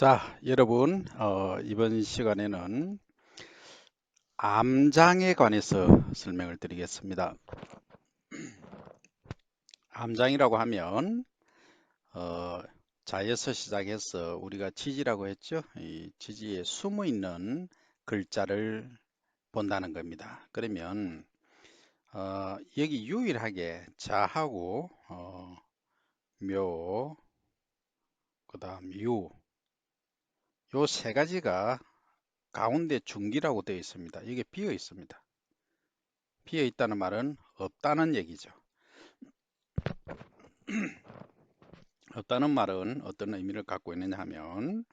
자, 여러분, 이번 시간에는 암장에 관해서 설명을 드리겠습니다. 암장이라고 하면, 어, 자에서 시작해서 우리가 지지라고 했죠. 이 지지에 숨어 있는 글자를 본다는 겁니다. 그러면, 여기 유일하게 자하고, 묘, 그 다음 유, 요 세 가지가 가운데 중기라고 되어 있습니다. 이게 비어 있습니다. 비어 있다는 말은 없다는 얘기죠. 없다는 말은 어떤 의미를 갖고 있느냐 하면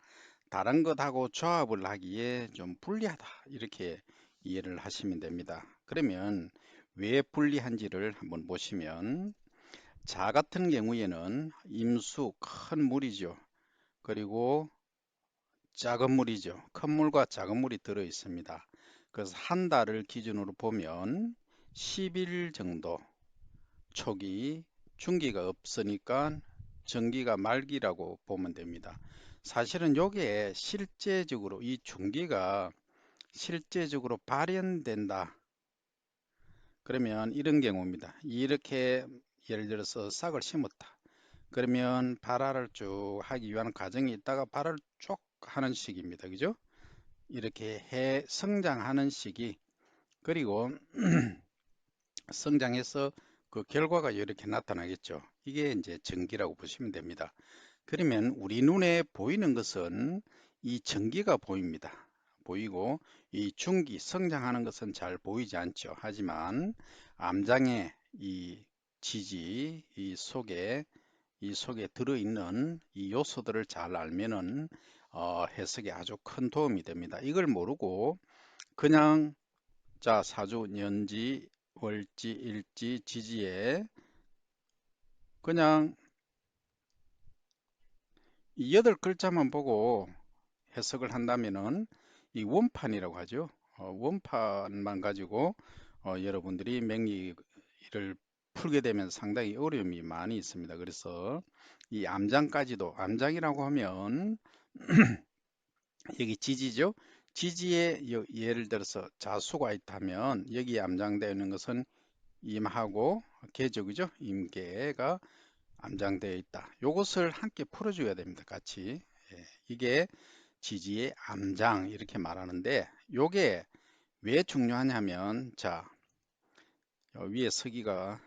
다른 것하고 조합을 하기에 좀 불리하다 이렇게 이해를 하시면 됩니다. 그러면 왜 불리한지를 한번 보시면 자 같은 경우에는 임수 큰 물이죠. 그리고 작은 물이죠. 큰 물과 작은 물이 들어 있습니다. 그래서 한 달을 기준으로 보면 10일 정도 초기 중기가 없으니까 정기가 말기라고 보면 됩니다. 사실은 요게 실제적으로 이 중기가 실제적으로 발현된다. 그러면 이런 경우입니다. 이렇게 예를 들어서 싹을 심었다. 그러면 발화를 쭉 하기 위한 과정이 있다가 발화를 쭉 하는 시기입니다. 그죠? 이렇게 해 성장하는 시기. 그리고 성장해서 그 결과가 이렇게 나타나겠죠. 이게 이제 전기라고 보시면 됩니다. 그러면 우리 눈에 보이는 것은 이 전기가 보입니다. 보이고 이 중기 성장하는 것은 잘 보이지 않죠. 하지만 암장의 이 지지 이 속에 들어있는 이 요소들을 잘 알면은 해석에 아주 큰 도움이 됩니다. 이걸 모르고 그냥 자 사주 년지 월지 일지 지지에 그냥 이 8글자만 보고 해석을 한다면은 이 원판이라고 하죠. 원판만 가지고 여러분들이 맹리를 풀게 되면 상당히 어려움이 많이 있습니다. 그래서 이 암장까지도 암장이라고 하면 여기 지지죠. 지지에 예를 들어서 자수가 있다면 여기 암장되어 있는 것은 임하고 계죠. 그죠? 임계가 암장되어 있다. 요것을 함께 풀어줘야 됩니다. 같이. 예, 이게 지지의 암장 이렇게 말하는데 요게 왜 중요하냐면 자 위에 서기가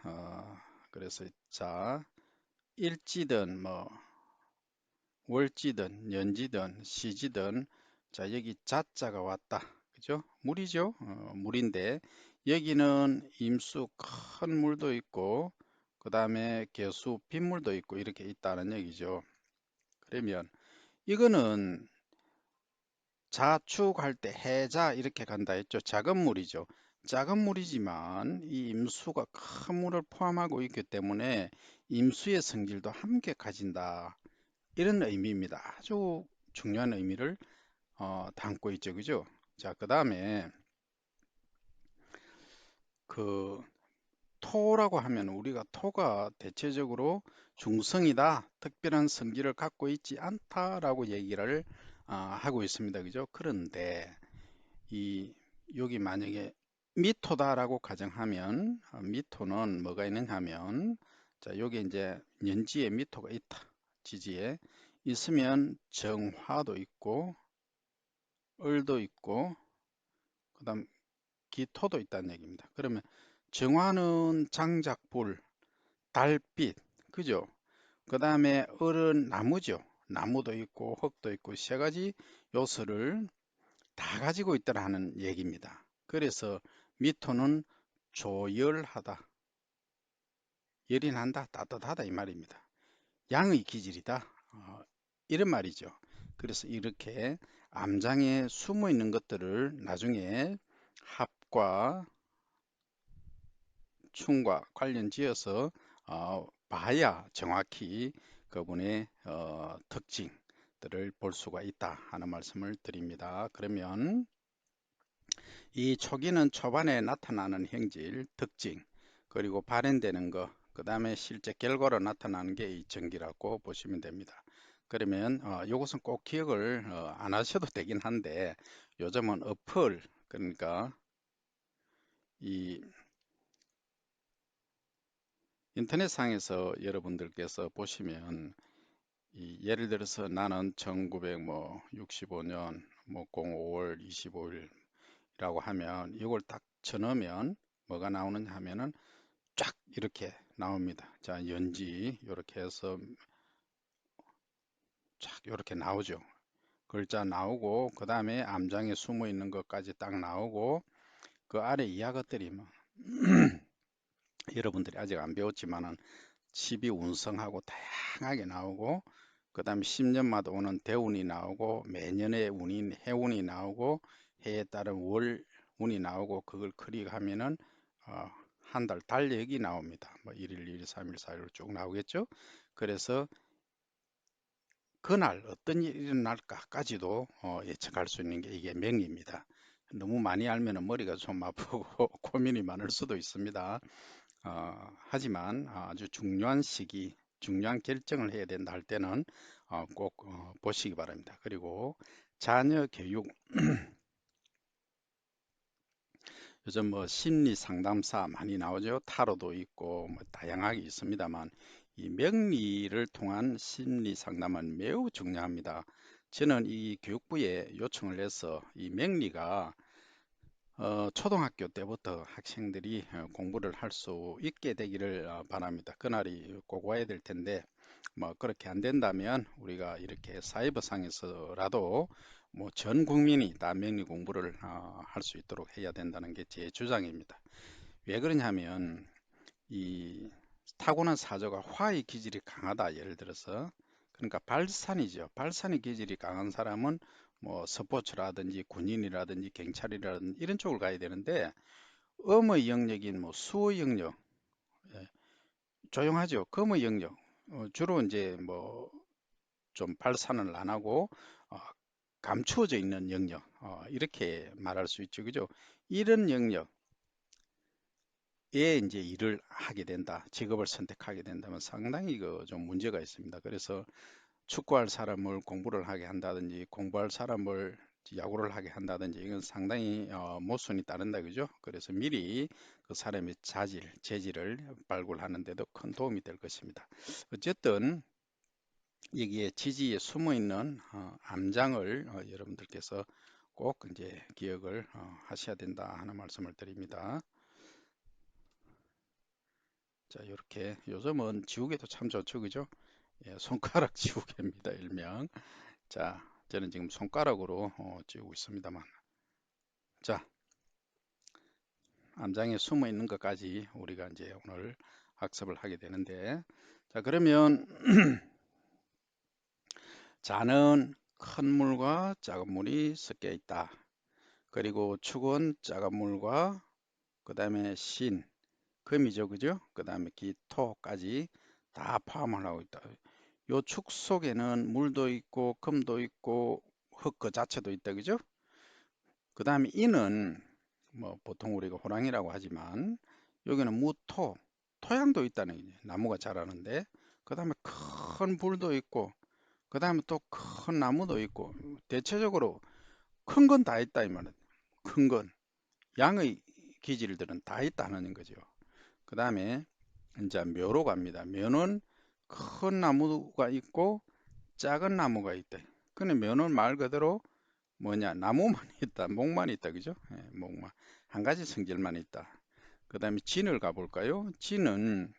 그래서 자 일지든 뭐 월지든 년지든 시지든 자 여기 자자가 왔다. 그죠? 물이죠. 물인데 여기는 임수 큰 물도 있고 그 다음에 개수 빗물도 있고 이렇게 있다는 얘기죠. 그러면 이거는 자축할 때 해자 이렇게 간다 했죠. 작은 물이죠. 작은 물이지만 이 임수가 큰 물을 포함하고 있기 때문에 임수의 성질도 함께 가진다. 이런 의미입니다. 아주 중요한 의미를 담고 있죠. 그죠? 자, 그 다음에 그 토라고 하면 우리가 토가 대체적으로 중성이다, 특별한 성질을 갖고 있지 않다라고 얘기를 하고 있습니다. 그죠? 그런데 이 여기 만약에 미토다라고 가정하면 미토는 뭐가 있느냐 하면 자 여기 이제 년지에 미토가 있다. 지지에 있으면 정화도 있고 을도 있고 그다음 기토도 있다는 얘기입니다. 그러면 정화는 장작불, 달빛, 그죠? 그 다음에 을은 나무죠. 나무도 있고 흙도 있고 세 가지 요소를 다 가지고 있다는 얘기입니다. 그래서 미토는 조열하다, 열이 난다, 따뜻하다 이 말입니다. 양의 기질이다, 이런 말이죠. 그래서 이렇게 암장에 숨어 있는 것들을 나중에 합과 충과 관련 지어서 봐야 정확히 그분의 특징들을 볼 수가 있다 하는 말씀을 드립니다. 그러면 이 초기는 초반에 나타나는 행질, 특징, 그리고 발현되는 것, 그 다음에 실제 결과로 나타나는 게 이 전기라고 보시면 됩니다. 그러면 이것은 꼭 기억을 안 하셔도 되긴 한데 요즘은 어플 그러니까 이 인터넷상에서 여러분들께서 보시면 예를 들어서 나는 1965년 뭐 05월 25일이라고 하면 이걸 딱 쳐넣으면 뭐가 나오느냐 하면은 쫙 이렇게 나옵니다. 자, 연지 이렇게 해서 쫙 이렇게 나오죠. 글자 나오고 그 다음에 암장에 숨어 있는 것까지 딱 나오고 그 아래 이하 것들이 뭐 여러분들이 아직 안 배웠지만은 12운성하고 다양하게 나오고 그 다음에 10년마다 오는 대운이 나오고 매년의 운인 해운이 나오고 해에 따른 월운이 나오고 그걸 클릭하면은 한 달 달력이 나옵니다. 뭐 1일, 2일, 3일, 4일 쭉 나오겠죠. 그래서 그날 어떤 일이 일어날까까지도 예측할 수 있는 게 이게 명리입니다. 너무 많이 알면 머리가 좀 아프고 고민이 많을 수도 있습니다. 하지만 아주 중요한 시기, 중요한 결정을 해야 된다 할 때는 꼭 보시기 바랍니다. 그리고 자녀 교육, 요즘 뭐 심리 상담사 많이 나오죠. 타로도 있고 뭐 다양하게 있습니다만 이 명리를 통한 심리 상담은 매우 중요합니다. 저는 이 교육부에 요청을 해서 이 명리가 초등학교 때부터 학생들이 공부를 할 수 있게 되기를 바랍니다. 그날이 꼭 와야 될 텐데 뭐 그렇게 안 된다면 우리가 이렇게 사이버상에서라도 뭐 전 국민이 다 명리 공부를 할 수 있도록 해야 된다는 게 제 주장입니다. 왜 그러냐면 이 타고난 사조가 화의 기질이 강하다 예를 들어서 그러니까 발산이죠. 발산의 기질이 강한 사람은 뭐 스포츠라든지 군인이라든지 경찰이라든지 이런 쪽을 가야 되는데 음의 영역인 뭐 수의 영역 예, 조용하죠. 금의 영역 주로 이제 뭐 좀 발산을 안 하고 어, 감추어져 있는 영역 이렇게 말할 수 있죠. 그죠? 이런 영역에 이제 일을 하게 된다. 직업을 선택하게 된다면 상당히 그 좀 문제가 있습니다. 그래서 축구할 사람을 공부를 하게 한다든지 공부할 사람을 야구를 하게 한다든지 이건 상당히 모순이 따른다 그죠? 그래서 미리 그 사람의 자질, 재질을 발굴하는 데도 큰 도움이 될 것입니다. 어쨌든 여기에 지지에 숨어 있는 암장을 여러분들께서 꼭 이제 기억을 하셔야 된다 하는 말씀을 드립니다. 자, 이렇게 요즘은 지우개도 참 좋죠, 그죠? 예, 손가락 지우개입니다, 일명. 자, 저는 지금 손가락으로 지우고 있습니다만. 자, 암장에 숨어 있는 것까지 우리가 이제 오늘 학습을 하게 되는데, 자, 그러면 자는 큰 물과 작은 물이 섞여 있다. 그리고 축은 작은 물과 그 다음에 신, 금이죠, 그죠? 그 다음에 기, 토까지 다 포함을 하고 있다. 요 축 속에는 물도 있고 금도 있고 흙 그 자체도 있다, 그죠? 그 다음에 이는 뭐 보통 우리가 호랑이라고 하지만 여기는 무토, 토양도 있다는 거죠. 나무가 자라는데 그 다음에 큰 불도 있고 그 다음에 또 큰 나무도 있고 대체적으로 큰 건 다 있다 이 말은 큰 건 양의 기질들은 다 있다는 거죠. 그 다음에 이제 묘로 갑니다. 묘는 큰 나무가 있고 작은 나무가 있다. 근데 묘는 말 그대로 뭐냐 나무만 있다 목만 있다 그죠 예, 목만 한 가지 성질만 있다 그 다음에 진을 가볼까요 진은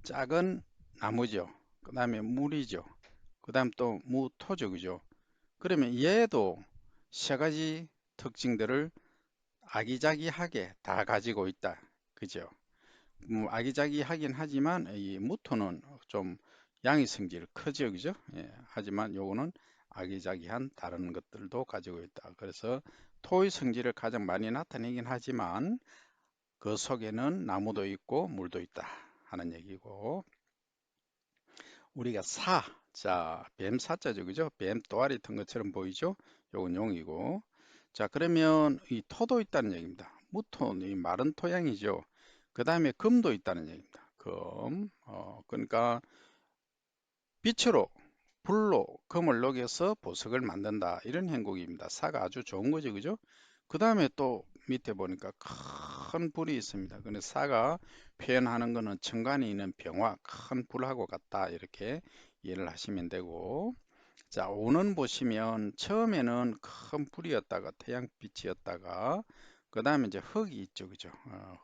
작은 나무죠 그 다음에 물이죠 그 다음 또 무토죠 그죠 그러면 얘도 세 가지 특징들을 아기자기하게 다 가지고 있다 그죠 아기자기하긴 하지만 이 무토는 좀 양의 성질 크죠 그죠 예, 하지만 요거는 아기자기한 다른 것들도 가지고 있다 그래서 토의 성질을 가장 많이 나타내긴 하지만 그 속에는 나무도 있고 물도 있다 하는 얘기고 우리가 자, 뱀 사자죠 그죠 뱀 또아리 튼 것처럼 보이죠 요건 용이고 자 그러면 이 토도 있다는 얘기입니다 무토는 이 마른 토양이죠 그 다음에 금도 있다는 얘기입니다. 금. 그러니까 빛으로 불로 금을 녹여서 보석을 만든다. 이런 행국입니다. 사가 아주 좋은 거죠. 그죠? 그 다음에 또 밑에 보니까 큰 불이 있습니다. 근데 사가 표현하는 거는 천간에 있는 병화, 큰 불하고 같다. 이렇게 이해를 하시면 되고, 자, 오는 보시면 처음에는 큰 불이었다가 태양빛이었다가 그 다음에 이제 흙이 있죠. 그죠?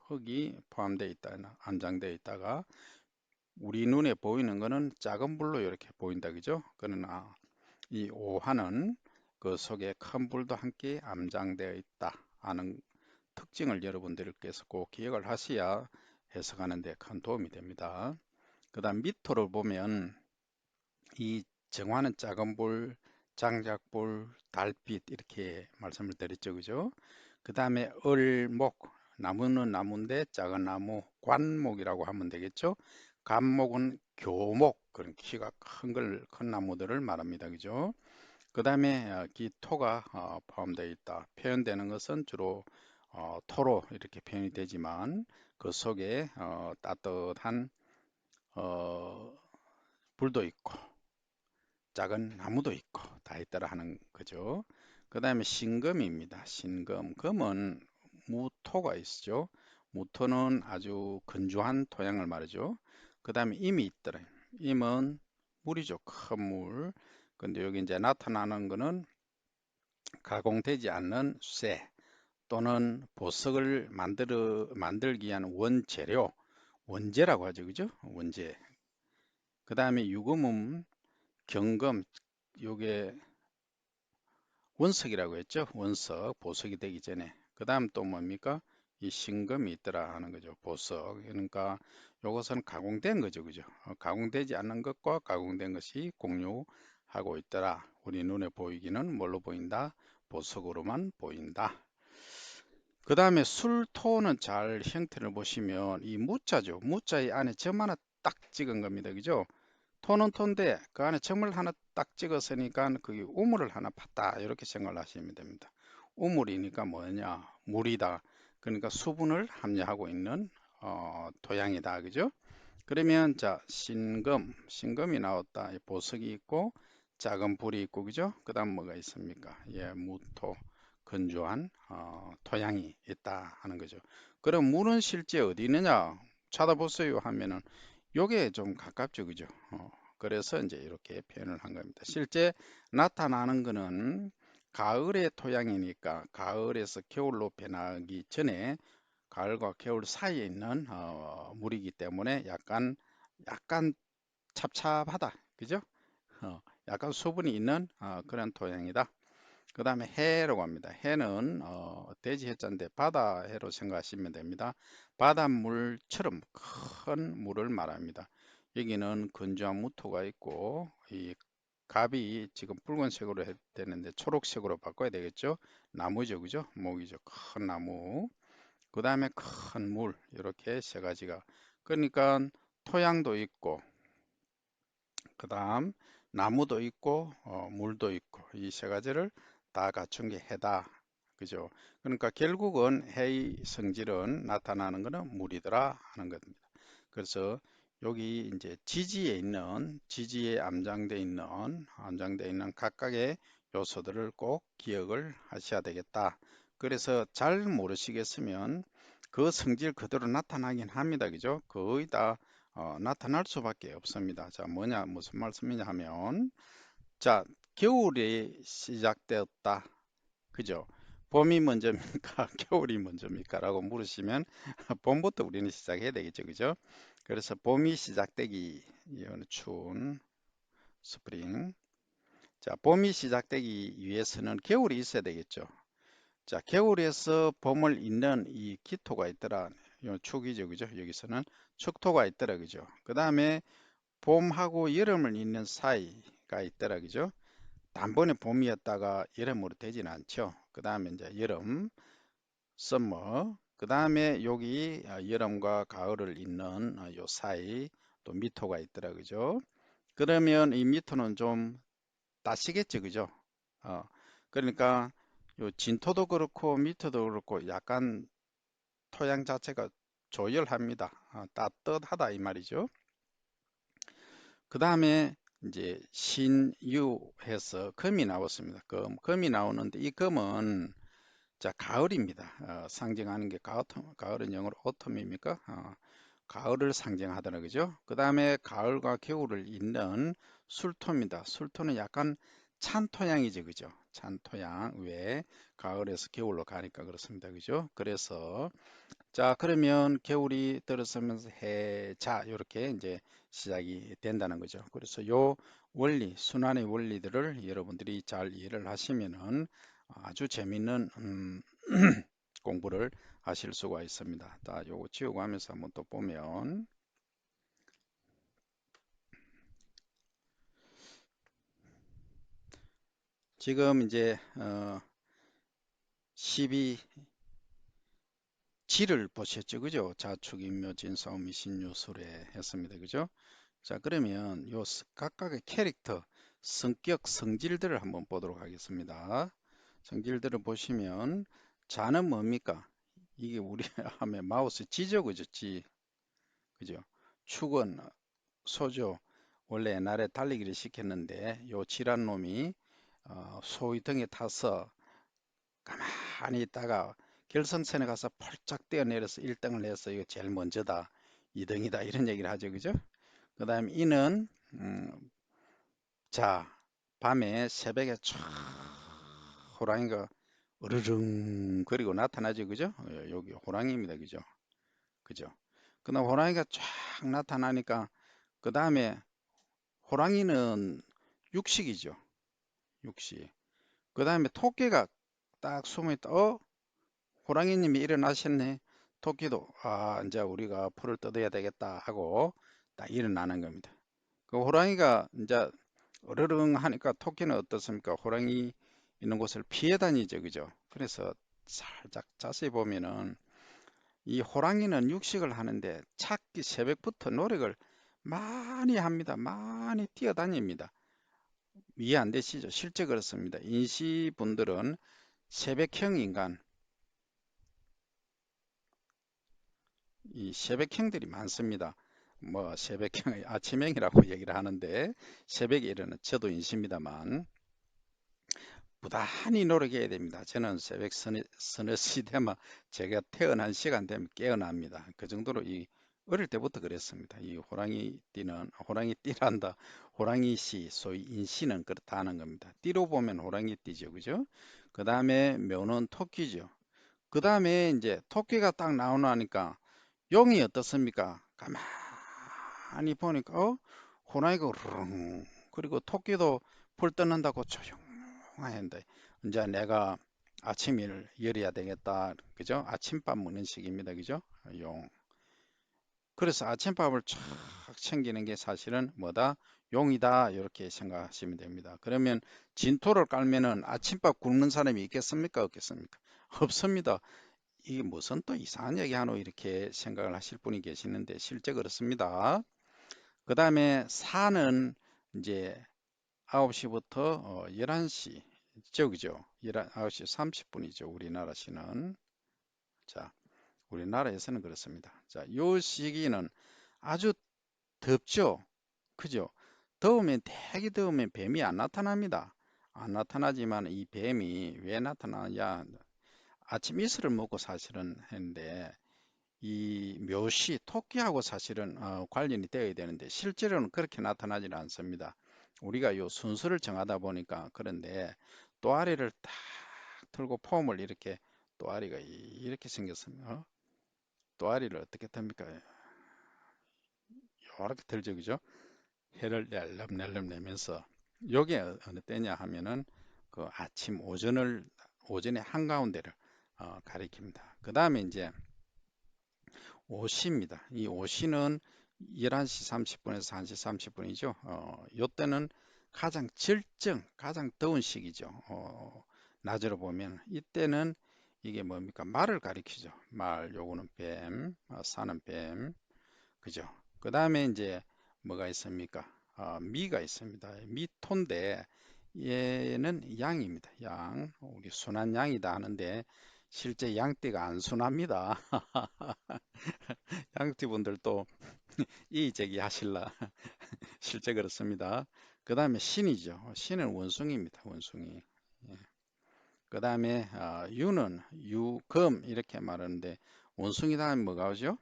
흙이 포함되어 있다, 안장되어 있다가 우리 눈에 보이는 거는 작은 불로 이렇게 보인다. 그죠? 그러나 이 오화는 그 속에 큰 불도 함께 암장되어 있다 하는 특징을 여러분들께서 꼭 기억을 하셔야 해석하는 데 큰 도움이 됩니다. 그 다음 밑으로 보면 이 정화는 작은 불, 장작불, 달빛 이렇게 말씀을 드렸죠. 그죠? 그 다음에 을목, 나무는 나무인데 작은 나무, 관목이라고 하면 되겠죠. 간목은 교목, 그런 키가 큰 나무들을 말합니다. 그죠? 그 다음에 기토가 포함되어 있다. 표현되는 것은 주로 토로 이렇게 표현이 되지만 그 속에 따뜻한 어, 불도 있고 작은 나무도 있고 다 있더라 하는 거죠. 그 다음에 신금입니다. 신금. 금은 무토가 있죠. 무토는 아주 건조한 토양을 말이죠. 그 다음에 임이 있더라. 임은 물이죠. 큰 물. 근데 여기 이제 나타나는 거는 가공되지 않는 쇠 또는 보석을 만들기 위한 원재료, 원재라고 하죠. 그죠? 원재. 그 다음에 유금은 경금, 요게 원석이라고 했죠. 원석, 보석이 되기 전에. 그 다음 또 뭡니까? 이 신금이 있더라 하는 거죠. 보석. 그러니까 요것은 가공된 거죠. 그죠? 가공되지 않는 것과 가공된 것이 공유하고 있더라. 우리 눈에 보이기는 뭘로 보인다? 보석으로만 보인다. 그 다음에 술토는 잘 형태를 보시면 이 무자죠. 무자의 안에 점 하나 딱 찍은 겁니다. 그죠? 토는 토인데 그 안에 점을 하나 딱 찍었으니까 그게 우물을 하나 팠다 이렇게 생각을 하시면 됩니다. 우물이니까 뭐냐? 물이다. 그러니까 수분을 함유하고 있는 토양이다. 그죠? 그러면 자 신금이 나왔다. 보석이 있고 작은 불이 있고 그죠? 그 다음 뭐가 있습니까? 예, 무토 건조한 토양이 있다 하는 거죠. 그럼 물은 실제 어디 있느냐? 찾아보세요 하면은 요게 좀 가깝죠. 그죠? 그래서 이제 이렇게 표현을 한 겁니다. 실제 나타나는 거는 가을의 토양이니까 가을에서 겨울로 변하기 전에 가을과 겨울 사이에 있는 물이기 때문에 약간 찹찹하다. 그죠? 약간 수분이 있는 그런 토양이다. 그 다음에 해라고 합니다. 해는 돼지 해자인데 바다 해로 생각하시면 됩니다. 바닷물처럼 큰 물을 말합니다. 여기는 건조한 무토가 있고 이 갑이 지금 붉은색으로 되는데 초록색으로 바꿔야 되겠죠. 나무죠, 그죠? 목이죠. 큰 나무. 그 다음에 큰 물 이렇게 세 가지가 그러니까 토양도 있고 그 다음 나무도 있고 물도 있고 이 세 가지를 다 갖춘 게 해다. 그죠? 그러니까 결국은 해의 성질은 나타나는 것은 물이더라 하는 겁니다. 그래서 여기 이제 지지에 암장돼 있는 각각의 요소들을 꼭 기억을 하셔야 되겠다. 그래서 잘 모르시겠으면 그 성질 그대로 나타나긴 합니다. 그죠? 거의 다 나타날 수밖에 없습니다. 자, 무슨 말씀이냐 하면, 자, 겨울이 시작되었다. 그죠? 봄이 먼저입니까? 겨울이 먼저입니까? 라고 물으시면, 봄부터 우리는 시작해야 되겠죠. 그죠? 그래서 봄이 시작되기, 이거는 추운 스프링. 자, 봄이 시작되기 위해서는 겨울이 있어야 되겠죠. 자, 겨울에서 봄을 잇는 이 기토가 있더라. 요 축이죠. 그죠? 여기서는 축토가 있더라. 그죠? 그 다음에 봄하고 여름을 잇는 사이가 있더라. 그죠? 단번에 봄이었다가 여름으로 되지는 않죠. 그 다음에 이제 여름, summer. 그 다음에 여기 여름과 가을을 잇는 요 사이 또 미토가 있더라. 그죠? 그러면 이 미토는 좀 따시겠죠. 그죠? 어, 그러니까 요 진토도 그렇고 미토도 그렇고 약간 토양 자체가 조열합니다. 따뜻하다 이 말이죠. 그 다음에 이제 신유해서 금이 나왔습니다. 금이 나오는데 이 금은 자 가을입니다. 상징하는 게 가을은 영어로 autumn입니까? 가을을 상징하더라 그죠? 그 다음에 가을과 겨울을 잇는 술토입니다. 술토는 약간 찬 토양이죠, 그죠? 찬 토양. 왜? 가을에서 겨울로 가니까 그렇습니다, 그죠? 그래서 자, 그러면 겨울이 들어서면서 해자 이렇게 이제 시작이 된다는 거죠. 그래서 요 원리, 순환의 원리들을 여러분들이 잘 이해를 하시면은 아주 재밌는 공부를 하실 수가 있습니다. 자, 요거 지우고 하면서 한번 또 보면 지금 이제 12 지를 보셨죠, 그죠? 자축, 인묘, 진사오, 미신유, 수레 했습니다, 그죠? 자, 그러면 요 각각의 캐릭터, 성격, 성질들을 한번 보도록 하겠습니다. 성질들을 보시면 자는 뭡니까? 이게 우리 하면 마우스 지죠, 그죠? 지, 그죠? 축은 소죠. 원래 옛날에 달리기를 시켰는데 요 지란 놈이 소위 등에 타서 가만히 있다가 결승선에 가서 펄쩍 뛰어내려서 1등을 해서 이거 제일 먼저다, 2등이다 이런 얘기를 하죠, 그죠? 그 다음에 이는 자, 밤에 새벽에 촤 호랑이가 으르릉 그리고 나타나죠, 그죠? 여기 호랑이입니다, 그죠? 그죠? 그다음 호랑이가 쫙 나타나니까 그 다음에 호랑이는 육식이죠, 육식. 그 다음에 토끼가 딱 숨어있다. 호랑이님이 일어나셨네. 토끼도 이제 우리가 풀을 뜯어야 되겠다 하고 딱 일어나는 겁니다. 그 호랑이가 이제 어르릉 하니까 토끼는 어떻습니까? 호랑이 있는 곳을 피해 다니죠, 그죠? 그래서 살짝 자세히 보면은 이 호랑이는 육식을 하는데 찾기 새벽부터 노력을 많이 합니다. 많이 뛰어다닙니다. 이해 안 되시죠? 실제 그렇습니다. 인시분들은 새벽형 인간, 이 새벽형들이 많습니다. 뭐 새벽형 아침형이라고 얘기를 하는데 새벽에 일어나는 저도 인시입니다만 부단히 노력해야 됩니다. 저는 새벽 서너 시 되면 제가 태어난 시간 되면 깨어납니다. 그 정도로 이 어릴 때부터 그랬습니다. 이 호랑이 띠란다. 호랑이 씨, 소위 인시는 그렇다는 겁니다. 띠로 보면 호랑이 띠죠, 그죠? 그 다음에 묘는 토끼죠. 그 다음에 이제 토끼가 딱 나오니까 용이 어떻습니까? 가만히 보니까 호랑이가 우르릉 그리고 토끼도 불 뜯는다고 조용한데 이제 내가 아침을 열어야 되겠다, 그죠? 아침밥 먹는 시기입니다, 그죠? 용. 그래서 아침밥을 쫙 챙기는 게 사실은 뭐다? 용이다 이렇게 생각하시면 됩니다. 그러면 진토를 깔면은 아침밥 굶는 사람이 있겠습니까? 없겠습니까? 없습니다. 이게 무슨 또 이상한 얘기 하노 이렇게 생각을 하실 분이 계시는데 실제 그렇습니다. 그 다음에 사는 이제 9시부터 11시 저기죠. 9시 30분이죠. 우리나라 시는. 자, 우리나라에서는 그렇습니다. 자, 요 시기는 아주 덥죠. 그죠? 더우면 되게 더우면 뱀이 안 나타납니다. 안 나타나지만 이 뱀이 왜 나타나냐? 아침 이슬을 먹고 사실은 했는데 이 묘시 토끼하고 사실은 관련이 되어야 되는데 실제로는 그렇게 나타나지는 않습니다. 우리가 요 순서를 정하다 보니까 그런데 또아리를 딱 틀고 폼을 이렇게 또아리가 이렇게 생겼습니다. 또아리를 어떻게 듭니까? 이렇게 들죠, 그죠? 해를 낼름낼름 내면서 요게 어느 때냐 하면은 그 아침 오전의 한가운데를 가리킵니다. 그 다음에 이제 오시입니다. 이 오시는 11시 30분에서 1시 30분이죠. 요때는 가장 가장 더운 시기죠. 낮으로 보면 이때는 이게 뭡니까? 말을 가리키죠. 말, 요거는 뱀, 사는 뱀, 그죠? 그 다음에 이제 뭐가 있습니까? 미가 있습니다. 미토인데 얘는 양입니다. 양, 우리 순한 양이다 하는데 실제 양띠가 안 순합니다. 양띠분들도 이의제기 하실라. 실제 그렇습니다. 그 다음에 신이죠. 신은 원숭이입니다. 원숭이. 그 다음에 유는 유금 이렇게 말하는데 원숭이 다음에 뭐가 오죠?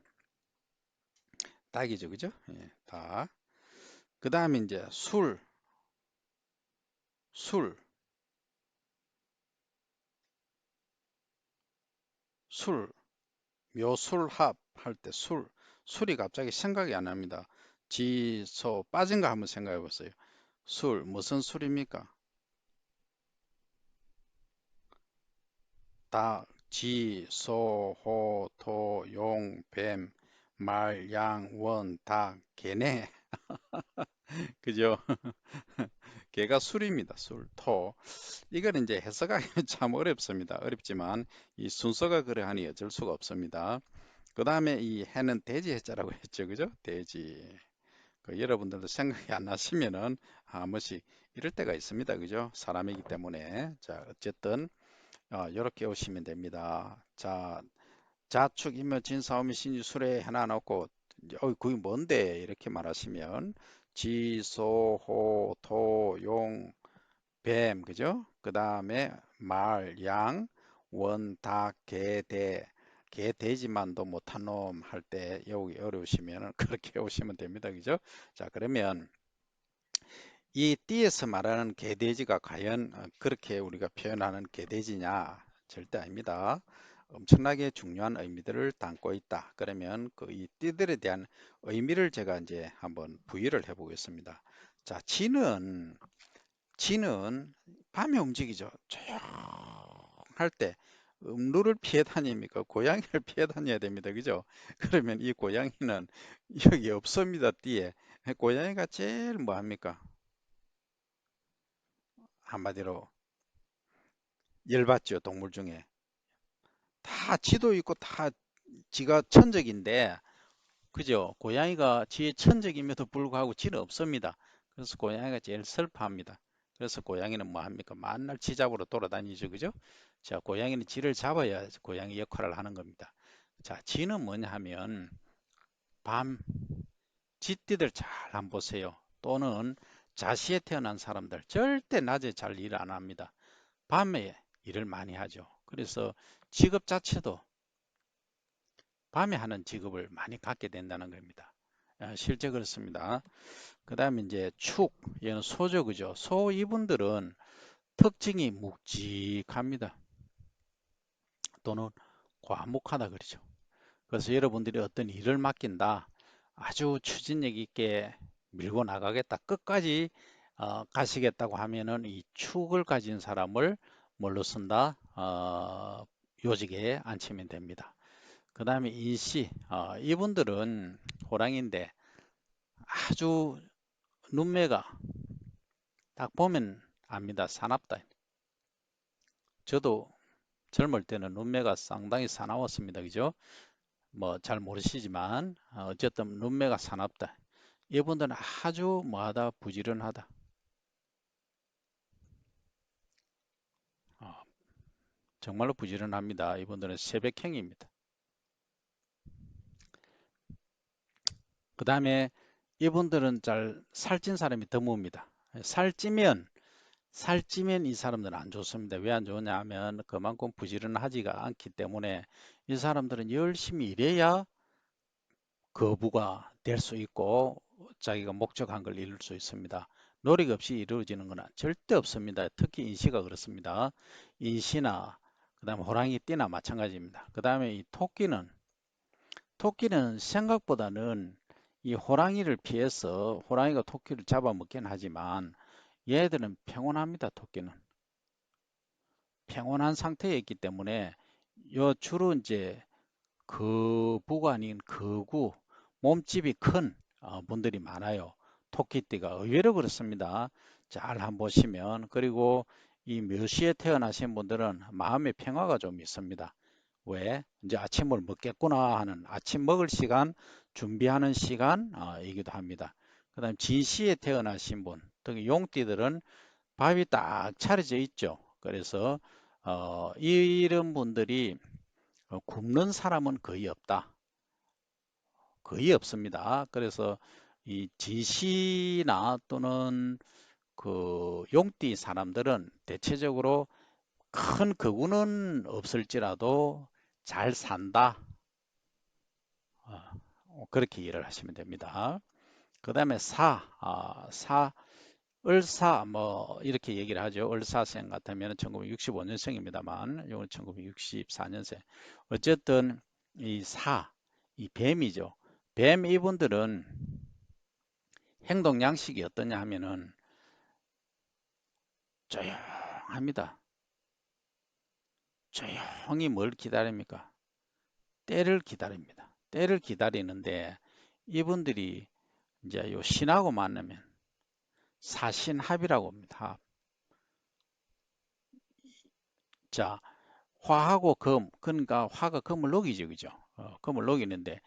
닭이죠. 그죠? 예, 닭. 그 다음에 이제 술, 술, 묘술합 할 때 술이 갑자기 생각이 안 납니다. 지소 빠진 거 한번 생각해 보세요. 술, 무슨 술입니까? 닭, 지, 소, 호, 토, 용, 뱀, 말, 양, 원, 닭, 개네. 그죠? 개가 술입니다. 술, 토. 이걸 이제 해석하기 참 어렵습니다. 어렵지만 이 순서가 그러하니 어쩔 수가 없습니다. 그 다음에 이 해는 돼지 해자라고 했죠. 그죠? 돼지. 여러분들도 생각이 안 나시면은 한 번씩 이럴 때가 있습니다. 그죠? 사람이기 때문에. 자, 어쨌든 이렇게 오시면 됩니다. 자, 자축 인묘 진사오미 신유 수레 하나 넣고 그게 뭔데? 이렇게 말하시면 지소호 토용 뱀 그죠? 그 다음에 말, 양, 원, 닭, 개, 대. 개, 돼지만도 못한 놈 할 때 여기 어려우시면 그렇게 오시면 됩니다. 그죠? 자, 그러면 이 띠에서 말하는 개돼지가 과연 그렇게 우리가 표현하는 개돼지냐? 절대 아닙니다. 엄청나게 중요한 의미들을 담고 있다. 그러면 그 이 띠들에 대한 의미를 제가 이제 한번 부여를 해보겠습니다. 자, 쥐는 밤에 움직이죠. 조용할 때 누를 피해 다닙니까? 고양이를 피해 다녀야 됩니다. 그죠? 그러면 이 고양이는 여기 없습니다. 띠에. 고양이가 제일 뭐 합니까? 한마디로 열받죠. 동물 중에. 다 쥐도 있고 다 쥐가 천적인데 그죠? 고양이가 지의 천적임에도 불구하고 쥐는 없습니다. 그래서 고양이가 제일 슬퍼합니다. 그래서 고양이는 뭐 합니까? 만날 쥐 잡으러 돌아다니죠. 그죠? 자, 고양이는 쥐를 잡아야 고양이 역할을 하는 겁니다. 자, 쥐는 뭐냐 하면 밤 쥐띠들 잘 한번 보세요. 또는 자시에 태어난 사람들 절대 낮에 잘 일 안 합니다. 밤에 일을 많이 하죠. 그래서 직업 자체도 밤에 하는 직업을 많이 갖게 된다는 겁니다. 실제 그렇습니다. 그 다음에 이제 얘는 소죠, 그죠? 소 이분들은 특징이 묵직합니다. 또는 과묵하다 그러죠. 그래서 여러분들이 어떤 일을 맡긴다, 아주 추진력 있게 밀고 나가겠다, 끝까지 가시겠다고 하면은 이 축을 가진 사람을 뭘로 쓴다? 요직에 앉히면 됩니다. 그 다음에 인시, 이분들은 호랑이인데 아주 눈매가 딱 보면 압니다. 사납다. 저도 젊을 때는 눈매가 상당히 사나웠습니다. 그죠? 뭐 잘 모르시지만 어쨌든 눈매가 사납다. 이분들은 아주 뭐하다 부지런하다. 어, 정말로 부지런합니다. 이분들은 새벽행입니다. 그 다음에 이분들은 잘 살찐 사람이 드뭅니다. 살찌면 이 사람들은 안 좋습니다. 왜 안 좋냐 하면 그만큼 부지런하지가 않기 때문에 이 사람들은 열심히 일해야 거부가 될 수 있고 자기가 목적한 걸 이룰 수 있습니다. 노력 없이 이루어지는 것은 절대 없습니다. 특히 인시가 그렇습니다. 인시나 그다음에 호랑이 띠나 마찬가지입니다. 그 다음에 이 토끼는 생각보다는 이 호랑이를 피해서 호랑이가 토끼를 잡아먹긴 하지만 얘들은 평온합니다. 토끼는 평온한 상태에 있기 때문에 요 주로 이제 거부가 아닌 거구, 몸집이 큰 분들이 많아요. 토끼띠가 의외로 그렇습니다. 잘 한번 보시면 그리고 이 묘시에 태어나신 분들은 마음의 평화가 좀 있습니다. 왜? 이제 아침을 먹겠구나 하는 아침 먹을 시간 준비하는 시간이기도 합니다. 그 다음 진시에 태어나신 분, 특히 용띠들은 밥이 딱 차려져 있죠. 그래서 이런 분들이 굶는 사람은 거의 없다. 거의 없습니다. 그래서 이 지시나 또는 그 용띠 사람들은 대체적으로 큰 거구는 없을지라도 잘 산다. 그렇게 이해를 하시면 됩니다. 그 다음에 을사, 뭐, 이렇게 얘기를 하죠. 을사생 같으면 1965년생입니다만, 이건 1964년생. 어쨌든, 이 뱀이죠. 뱀 이분들은 행동 양식이 어떠냐 하면은, 조용합니다. 조용히 뭘 기다립니까? 때를 기다립니다. 때를 기다리는데, 이분들이 이제 요 신하고 만나면 사신합이라고 합니다. 자, 화하고 금, 그러니까 화가 금을 녹이죠, 그죠? 금을 녹이는데,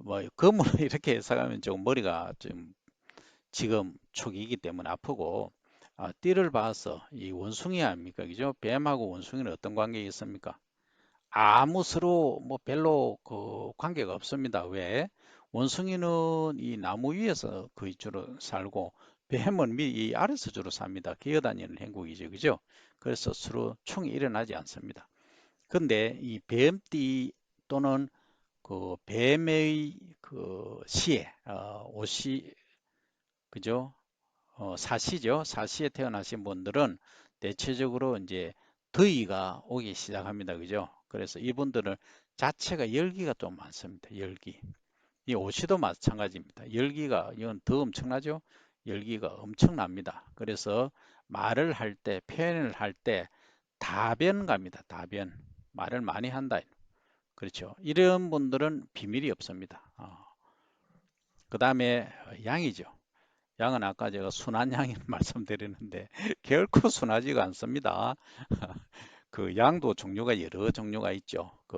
뭐, 금을 이렇게 해석하면 좀 머리가 좀 지금 초기이기 때문에 아프고, 띠를 봐서 이 원숭이 아닙니까, 그죠? 뱀하고 원숭이는 어떤 관계가 있습니까? 아무 서로 뭐 별로 그 관계가 없습니다. 왜? 원숭이는 이 나무 위에서 거의 주로 살고, 뱀은 이 아래서 주로 삽니다. 기어다니는 행국이죠, 그죠? 그래서 서로 총이 일어나지 않습니다. 근데 이 뱀띠 또는 그 뱀의 그 시에 옷이 그죠? 사시죠. 사시에 태어나신 분들은 대체적으로 이제 더위가 오기 시작합니다. 그죠? 그래서 이분들은 자체가 열기가 좀 많습니다. 열기. 이 옷이도 마찬가지입니다. 열기가 이건 더 엄청나죠? 열기가 엄청납니다. 그래서 말을 할 때, 표현을 할 때 다변 갑니다. 다변. 말을 많이 한다. 그렇죠. 이런 분들은 비밀이 없습니다. 그 다음에 양이죠. 양은 아까 제가 순한 양을 말씀드렸는데 결코 순하지가 않습니다. 그 양도 종류가 여러 종류가 있죠. 그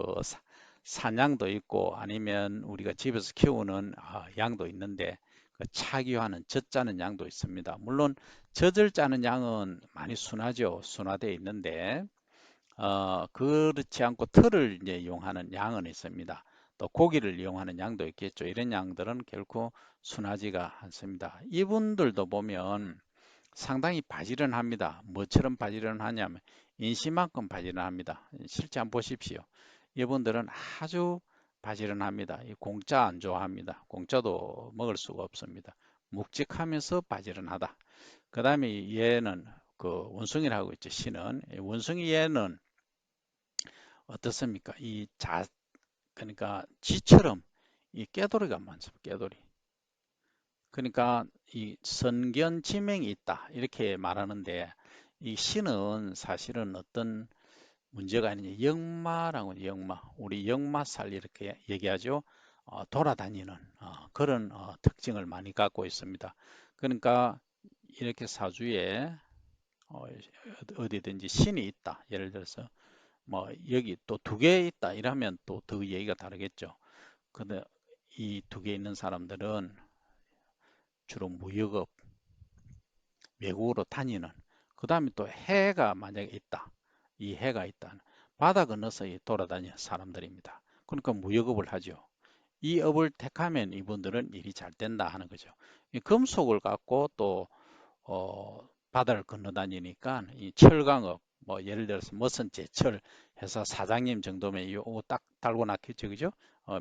산양도 있고 아니면 우리가 집에서 키우는 양도 있는데 그 차기화는 젖 짜는 양도 있습니다. 물론 젖을 짜는 양은 많이 순하죠. 순화되어 있는데 그렇지 않고 털을 이제 이용하는 양은 있습니다. 또 고기를 이용하는 양도 있겠죠. 이런 양들은 결코 순하지가 않습니다. 이분들도 보면 상당히 바지런합니다. 뭐처럼 바지런하냐면 인심만큼 바지런합니다. 실제 한번 보십시오. 이분들은 아주 바지런합니다. 공짜 안 좋아합니다. 공짜도 먹을 수가 없습니다. 묵직하면서 바지런하다. 그 다음에 얘는 그 원숭이라고 있죠. 신은 원숭이 얘는 어떻습니까? 그러니까 쥐처럼 이 깨돌이가 많습니다. 깨돌이. 그러니까 이 선견지명이 있다. 이렇게 말하는데 이 신은 사실은 어떤 문제가 아니냐. 역마라고 역마. 우리 역마살 이렇게 얘기하죠. 돌아다니는 그런 특징을 많이 갖고 있습니다. 그러니까 이렇게 사주에 어, 어디든지 신이 있다. 예를 들어서 뭐 여기 또 두 개 있다 이러면 또 더 얘기가 다르겠죠. 근데 이 두 개 있는 사람들은 주로 무역업, 외국으로 다니는 그 다음에 또 해가 만약에 있다. 이 해가 있다. 바다 건너서 돌아다니는 사람들입니다. 그러니까 무역업을 하죠. 이 업을 택하면 이분들은 일이 잘 된다 하는 거죠. 이 금속을 갖고 또 바다를 건너다니니까 이 철강업, 뭐 예를 들어서 무슨 제철 회사 사장님 정도면 이거 딱 달고 났겠죠, 그죠?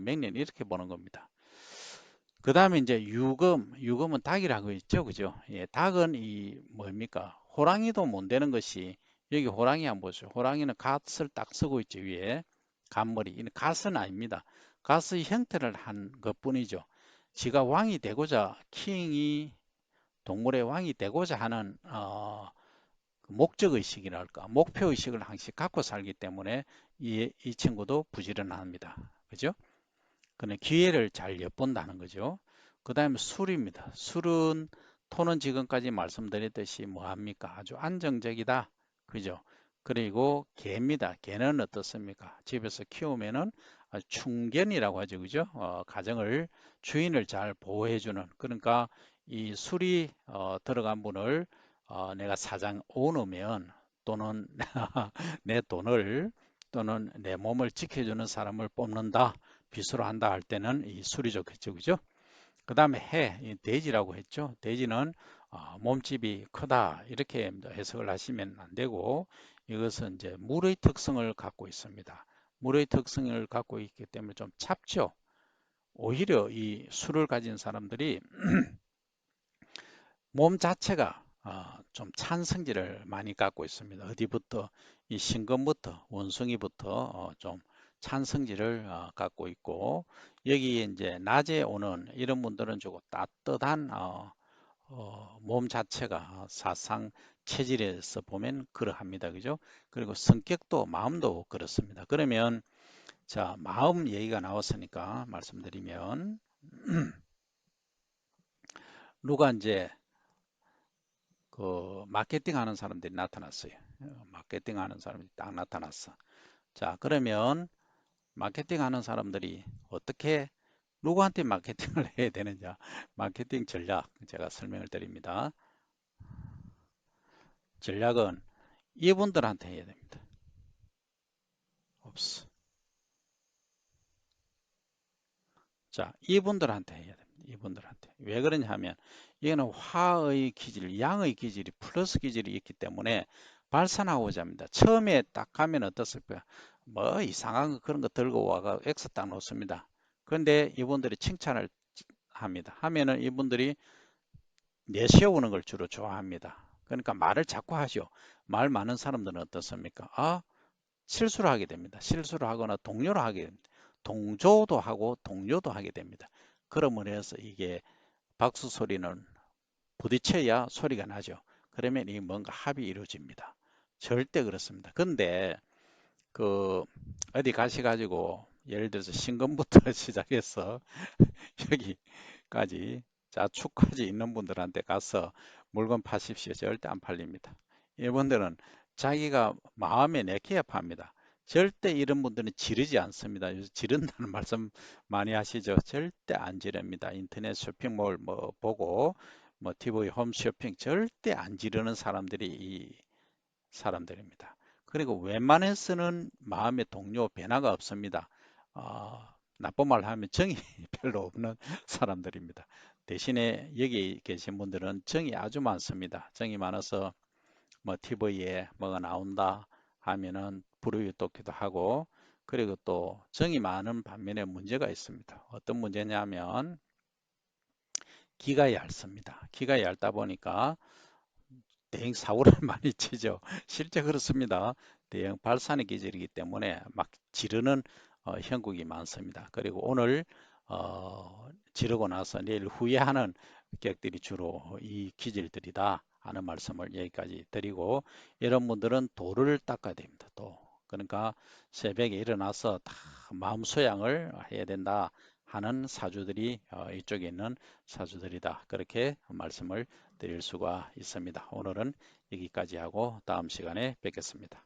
맹년 이렇게 보는 겁니다. 그 다음에 이제 유금은 닭이라고 있죠, 그죠? 예, 닭은 이 뭡니까? 호랑이도 못 되는 것이 여기 호랑이 한번 보죠. 호랑이는 갓을 딱 쓰고 있죠, 위에 갓머리. 이는 갓은 아닙니다. 갓의 형태를 한 것뿐이죠. 지가 왕이 되고자 킹이 동물의 왕이 되고자 하는 목적 의식이랄까 목표 의식을 항상 갖고 살기 때문에 이 친구도 부지런합니다. 그죠? 근데 기회를 잘 엿본다는 거죠. 그 다음에 술입니다. 술은 토는 지금까지 말씀드렸듯이 뭐합니까? 아주 안정적이다. 그죠? 그리고 개입니다. 개는 어떻습니까? 집에서 키우면은 충견이라고 하죠. 그죠? 가정을, 주인을 잘 보호해주는. 그러니까 이 술이 들어간 분을 내가 사장 오너면 또는 내 돈을 또는 내 몸을 지켜주는 사람을 뽑는다, 비수로 한다 할 때는 이 술이 좋겠죠, 그죠? 그 다음에 해, 이 돼지라고 했죠. 돼지는 몸집이 크다 이렇게 해석을 하시면 안 되고 이것은 이제 물의 특성을 갖고 있습니다. 물의 특성을 갖고 있기 때문에 좀 찹죠. 오히려 이 술을 가진 사람들이 몸 자체가 좀 찬 성질을 많이 갖고 있습니다. 어디부터 이 신금부터 원숭이부터 좀 찬 성질을 갖고 있고 여기에 이제 낮에 오는 이런 분들은 조금 따뜻한 몸 자체가 사상 체질에서 보면 그러합니다. 그죠? 그리고 성격도 마음도 그렇습니다. 그러면 자, 마음 얘기가 나왔으니까 말씀드리면 누가 이제 그 마케팅 하는 사람들이 나타났어요. 마케팅 하는 사람이 딱 나타났어. 자, 그러면 마케팅 하는 사람들이 어떻게 누구한테 마케팅을 해야 되느냐? 마케팅 전략 제가 설명을 드립니다. 전략은 이분들한테 해야 됩니다. 없어. 자, 이분들한테 해야 됩니다. 이분들한테. 왜 그러냐 하면 이거는 화의 기질, 양의 기질이 플러스 기질이 있기 때문에 발산하고자 합니다. 처음에 딱 가면 어떻습니까? 뭐 이상한 거 그런 거 들고 와가 X 딱 놓습니다. 그런데 이분들이 칭찬을 합니다. 하면은 이분들이 내세우는 걸 주로 좋아합니다. 그러니까 말을 자꾸 하죠. 말 많은 사람들은 어떻습니까? 실수를 하게 됩니다. 실수를 하거나 동료를 하게 됩니다. 동조도 하고 동료도 하게 됩니다. 그러므로 해서 이게 박수 소리는 부딪혀야 소리가 나죠. 그러면 이 뭔가 합이 이루어집니다. 절대 그렇습니다. 근데 그 어디 가셔가지고 예를 들어서 신금부터 시작해서 여기까지 자축까지 있는 분들한테 가서 물건 파십시오. 절대 안 팔립니다. 이분들은 자기가 마음에 내키야 팝니다. 절대 이런 분들은 지르지 않습니다. 요즘 지른다는 말씀 많이 하시죠. 절대 안 지릅니다. 인터넷 쇼핑몰 뭐 보고 뭐 TV 홈쇼핑 절대 안 지르는 사람들이 이 사람들입니다. 그리고 웬만해서는 마음의 동요 변화가 없습니다. 나쁜 말 하면 정이 별로 없는 사람들입니다. 대신에 여기 계신 분들은 정이 아주 많습니다. 정이 많아서 뭐 TV에 뭐가 나온다 하면은 불이웃돕기도 하고 그리고 또 정이 많은 반면에 문제가 있습니다. 어떤 문제냐면 기가 얇습니다. 기가 얇다 보니까 대형 사고를 많이 치죠. 실제 그렇습니다. 대형 발산의 기질이기 때문에 막 지르는 형국이 많습니다. 그리고 오늘 지르고 나서 내일 후회하는 객들이 주로 이 기질들이다 하는 말씀을 여기까지 드리고 이런 분들은 도를 닦아야 됩니다. 도. 그러니까 새벽에 일어나서 다 마음 소양을 해야 된다 하는 사주들이 이쪽에 있는 사주들이다. 그렇게 말씀을 드릴 수가 있습니다. 오늘은 여기까지 하고 다음 시간에 뵙겠습니다.